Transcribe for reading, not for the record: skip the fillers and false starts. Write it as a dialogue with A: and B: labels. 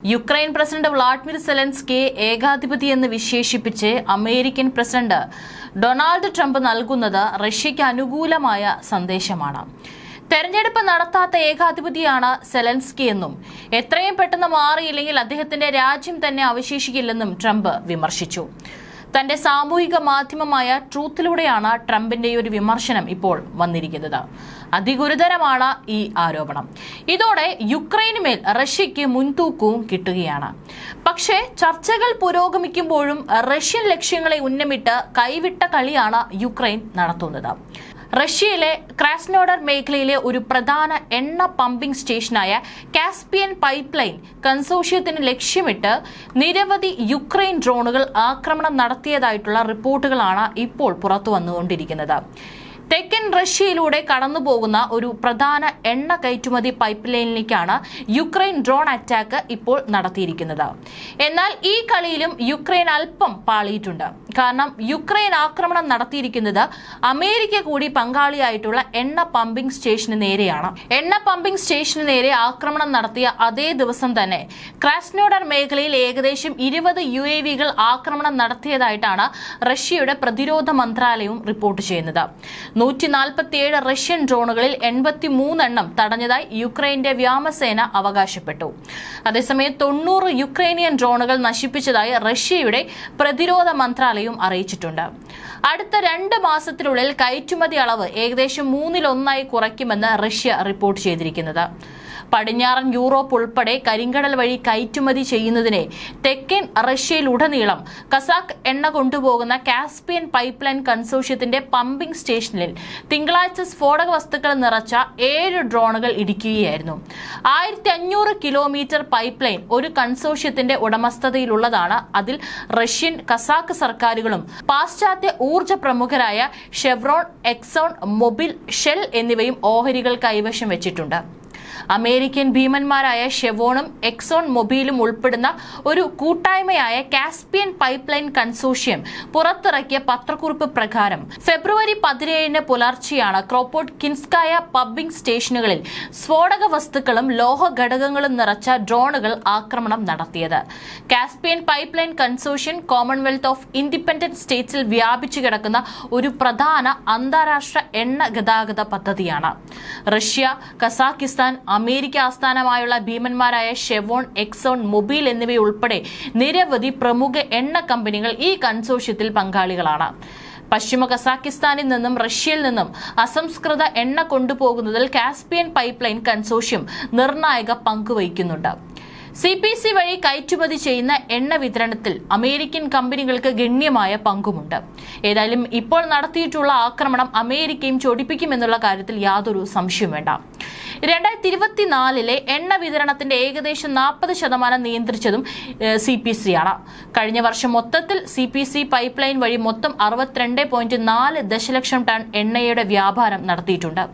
A: Ukraine president Vladimir സെലൻസ്കിയെ ഏകാധിപതി എന്ന് വിശേഷിപ്പിച്ച് American president Donald Trump നൽകുന്നത് റഷ്യയ്ക്ക് അനുകൂലമായ സന്ദേശമാണ്. തെരഞ്ഞെടുപ്പ് നടത്താത്ത ഏകാധിപതിയാണ് സെലൻസ്കി എന്നും എത്രയും പെട്ടെന്ന് മാറിയില്ലെങ്കിൽ അദ്ദേഹത്തിന്റെ രാജ്യം തന്നെ അവശേഷിക്കില്ലെന്നും ട്രംപ് വിമർശിച്ചു. തന്റെ സാമൂഹിക മാധ്യമമായ ട്രൂത്തിലൂടെയാണ് ട്രംപിന്റെ ഒരു വിമർശനം ഇപ്പോൾ വന്നിരിക്കുന്നത്. അതിഗുരുതരമാണ് ഈ ആരോപണം. ഇതോടെ യുക്രൈനുമേൽ റഷ്യയ്ക്ക് മുൻതൂക്കവും കിട്ടുകയാണ്. പക്ഷേ ചർച്ചകൾ പുരോഗമിക്കുമ്പോഴും റഷ്യൻ ലക്ഷ്യങ്ങളെ ഉന്നമിട്ട് കൈവിട്ട കളിയാണ് യുക്രൈൻ നടത്തുന്നത്. റഷ്യയിലെ ക്രാസ്നോഡർ മേഖലയിലെ ഒരു പ്രധാന എണ്ണ പമ്പിംഗ് സ്റ്റേഷനായ കാസ്പിയൻ പൈപ്പ് ലൈൻ കൺസോർഷ്യത്തിന് ലക്ഷ്യമിട്ട് നിരവധി യുക്രൈൻ ഡ്രോണുകൾ ആക്രമണം നടത്തിയതായിട്ടുള്ള റിപ്പോർട്ടുകളാണ് ഇപ്പോൾ പുറത്തു വന്നുകൊണ്ടിരിക്കുന്നത്. തെക്കൻ റഷ്യയിലൂടെ കടന്നുപോകുന്ന ഒരു പ്രധാന എണ്ണ കയറ്റുമതി പൈപ്പ് ലൈനിലേക്കാണ് യുക്രൈൻ ഡ്രോൺ അറ്റാക്ക് ഇപ്പോൾ നടത്തിയിരിക്കുന്നത്. എന്നാൽ ഈ കളിയിലും യുക്രൈൻ അല്പം പാളിയിട്ടുണ്ട്. കാരണം യുക്രൈൻ ആക്രമണം നടത്തിയിരിക്കുന്നത് അമേരിക്ക കൂടി പങ്കാളിയായിട്ടുള്ള എണ്ണ പമ്പിംഗ് സ്റ്റേഷന് നേരെയാണ്. എണ്ണ പമ്പിംഗ് സ്റ്റേഷന് നേരെ ആക്രമണം നടത്തിയ അതേ ദിവസം തന്നെ ക്രാസ്നോഡർ മേഖലയിൽ ഏകദേശം 20 UAVകൾ ആക്രമണം നടത്തിയതായിട്ടാണ് റഷ്യയുടെ പ്രതിരോധ മന്ത്രാലയവും റിപ്പോർട്ട് ചെയ്യുന്നത്. 147 റഷ്യൻ ഡ്രോണുകളിൽ 83 എണ്ണം തടഞ്ഞതായി യുക്രൈന്റെ വ്യോമസേന അവകാശപ്പെട്ടു. അതേസമയം 90 യുക്രൈനിയൻ ഡ്രോണുകൾ നശിപ്പിച്ചതായി റഷ്യയുടെ പ്രതിരോധ മന്ത്രാലയവും അറിയിച്ചിട്ടുണ്ട്. അടുത്ത 2 മാസത്തിനുള്ളിൽ കയറ്റുമതി അളവ് ഏകദേശം 1/3 കുറയ്ക്കുമെന്ന് റഷ്യ റിപ്പോർട്ട് ചെയ്തിരിക്കുന്നത്. പടിഞ്ഞാറൻ യൂറോപ്പ് ഉൾപ്പെടെ കരിങ്കടൽ വഴി കയറ്റുമതി ചെയ്യുന്നതിനെ തെക്കൻ റഷ്യയിലുടനീളം കസാക്ക് എണ്ണ കൊണ്ടുപോകുന്ന കാസ്പിയൻ പൈപ്പ് ലൈൻ കൺസോർഷ്യത്തിന്റെ പമ്പിംഗ് സ്റ്റേഷനിൽ തിങ്കളാഴ്ച സ്ഫോടക വസ്തുക്കൾ നിറച്ച 7 ഡ്രോണുകൾ ഇടിക്കുകയായിരുന്നു. 1500 കിലോമീറ്റർ പൈപ്പ് ലൈൻ ഒരു കൺസോർഷ്യത്തിന്റെ ഉടമസ്ഥതയിലുള്ളതാണ്. അതിൽ റഷ്യൻ, കസാക്ക് സർക്കാരുകളും പാശ്ചാത്യ ഊർജ്ജ പ്രമുഖരായ ഷെവ്രോൺ, എക്സോൺ മൊബിൽ, ഷെൽ എന്നിവയും ഓഹരികൾ കൈവശം വെച്ചിട്ടുണ്ട്. അമേരിക്കൻ ഭീമന്മാരായ ഷെവോണും എക്സോൺ മൊബിലും ഉൾപ്പെടുന്ന ഒരു കൂട്ടായ്മയായ കാസ്പിയൻ പൈപ്പ് ലൈൻ കൺസോർഷ്യം പുറത്തിറക്കിയ പത്രക്കുറിപ്പ് പ്രകാരം ഫെബ്രുവരി 17 പുലർച്ചെയാണ് ക്രോപ്പോട്കിൻസ്കായ പമ്പിംഗ് സ്റ്റേഷനുകളിൽ സ്ഫോടക വസ്തുക്കളും ലോഹ ഘടകങ്ങളും നിറച്ച ഡ്രോണുകൾ ആക്രമണം നടത്തിയത്. Caspian pipeline consortium commonwealth of independent സ്റ്റേറ്റ്സിൽ വ്യാപിച്ചു കിടക്കുന്ന ഒരു പ്രധാന അന്താരാഷ്ട്ര എണ്ണ ഗതാഗത പദ്ധതിയാണ്. റഷ്യ, കസാക്കിസ്ഥാൻ, അമേരിക്ക ആസ്ഥാനമായുള്ള ഭീമന്മാരായ ഷെവോൺ, എക്സോൺ മൊബിൽ എന്നിവയുൾപ്പെടെ നിരവധി പ്രമുഖ എണ്ണ കമ്പനികൾ ഈ കൺസോർഷ്യത്തിൽ പങ്കാളികളാണ്. പശ്ചിമ കസാക്കിസ്ഥാനിൽ നിന്നും റഷ്യയിൽ നിന്നും അസംസ്കൃത എണ്ണ കൊണ്ടുപോകുന്നതിൽ കാസ്പിയൻ പൈപ്പ് ലൈൻ കൺസോർഷ്യം നിർണായക പങ്കുവഹിക്കുന്നുണ്ട്. CPC വഴി കയറ്റുമതി ചെയ്യുന്ന എണ്ണ വിതരണത്തിൽ അമേരിക്കൻ കമ്പനികൾക്ക് ഗണ്യമായ പങ്കുമുണ്ട്. ഏതായാലും ഇപ്പോൾ നടത്തിയിട്ടുള്ള ആക്രമണം അമേരിക്കയും ചൊടിപ്പിക്കുമെന്നുള്ള കാര്യത്തിൽ യാതൊരു സംശയവും വേണ്ട. 2024 എണ്ണ വിതരണത്തിന്റെ ഏകദേശം 40% നിയന്ത്രിച്ചതും CPC ആണ്. കഴിഞ്ഞ വർഷം മൊത്തത്തിൽ CPC പൈപ്പ് ലൈൻ വഴി മൊത്തം 62.4 ദശലക്ഷം ടൺ എണ്ണയുടെ വ്യാപാരം നടത്തിയിട്ടുണ്ട്.